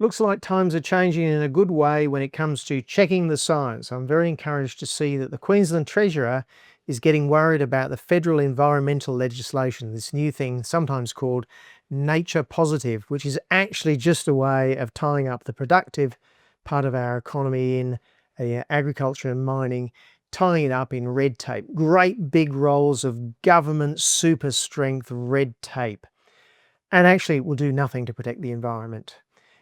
Looks like times are changing in a good way when it comes to checking the science. I'm very encouraged to see that the Queensland Treasurer is getting worried about the federal environmental legislation, this new thing sometimes called nature positive, which is actually just a way of tying up the productive part of our economy in agriculture and mining, tying it up in red tape. Great big rolls of government super strength red tape. And actually it will do nothing to protect the environment.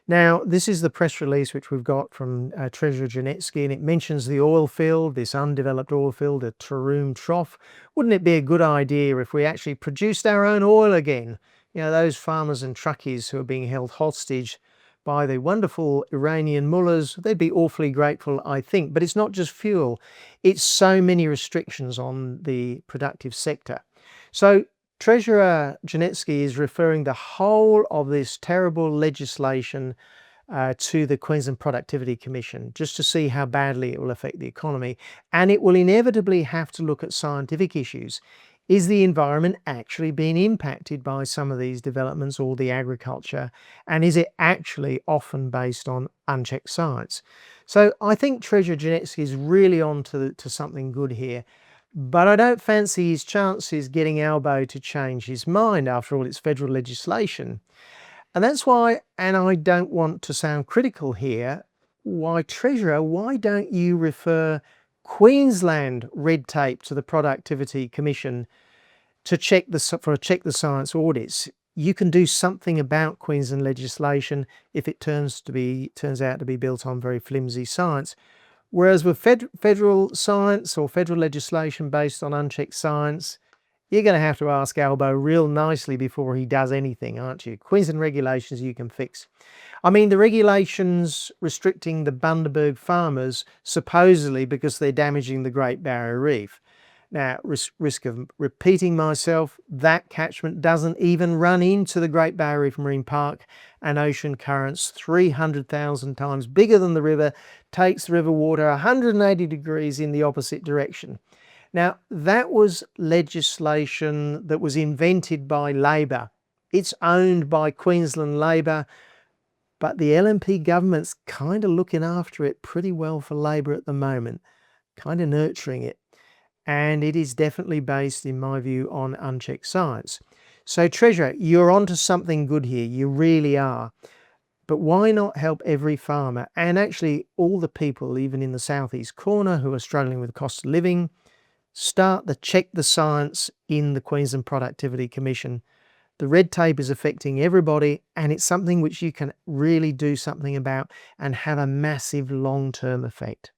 Now, this is the press release which we've got from Treasurer Janetsky, and it mentions the oil field, this undeveloped oil field at Taroom Trough. Wouldn't it be a good idea if we actually produced our own oil again? You know, those farmers and truckies who are being held hostage by the wonderful Iranian mullahs, they'd be awfully grateful, I think. But it's not just fuel, it's so many restrictions on the productive sector. So Treasurer Janetsky is referring the whole of this terrible legislation to the Queensland Productivity Commission, just to see how badly it will affect the economy. And it will inevitably have to look at scientific issues. Is the environment actually being impacted by some of these developments or the agriculture? And is it actually often based on unchecked science? So I think Treasurer Janetsky is really on to something good here. But I don't fancy his chances getting Albo to change his mind. After all, it's federal legislation. And that's why, and I don't want to sound critical here, why Treasurer, why don't you refer Queensland red tape to the Productivity Commission to check the science audits? You can do something about Queensland legislation if it turns out to be built on very flimsy science. Whereas with federal science or federal legislation based on unchecked science, you're going to have to ask Albo real nicely before he does anything, aren't you? Queensland regulations you can fix. I mean, the regulations restricting the Bundaberg farmers, supposedly because they're damaging the Great Barrier Reef. Now, risk of repeating myself, that catchment doesn't even run into the Great Barrier Reef Marine Park, and ocean currents 300,000 times bigger than the river, takes the river water 180 degrees in the opposite direction. Now, that was legislation that was invented by Labor. It's owned by Queensland Labor, but the LNP government's kind of looking after it pretty well for Labor at the moment, kind of nurturing it. And it is definitely based, in my view, on unchecked science. So Treasurer, you're onto something good here, you really are. But why not help every farmer and actually all the people, even in the southeast corner, who are struggling with the cost of living, start the check the science in the Queensland Productivity Commission. The red tape is affecting everybody, and it's something which you can really do something about and have a massive long-term effect.